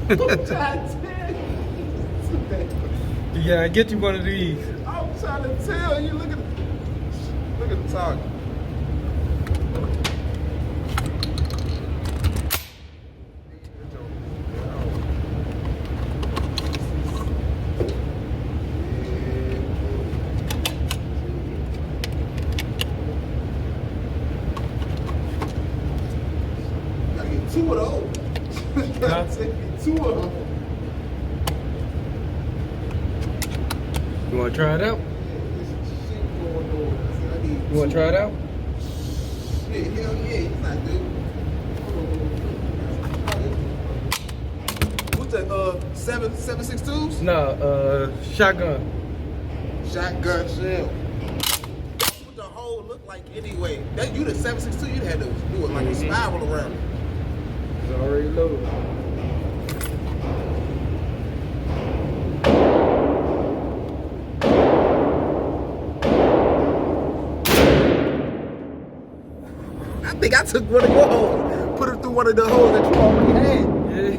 I'm trying to tell you. Yeah, get you one of these. I'm trying to tell you. Look at the target. Gotta get two of those. Gotta take two of them. You want to try it out? You want to try it out? Yeah, hell yeah, he's not good. What's that, 7.62s? No, shotgun. Shotgun shell. That's what the hole look like anyway. That you the 7.62, you'd have to do it like a spiral around it. It's already loaded. I think I took one of your holes, put it through one of the holes that you already had. Yeah.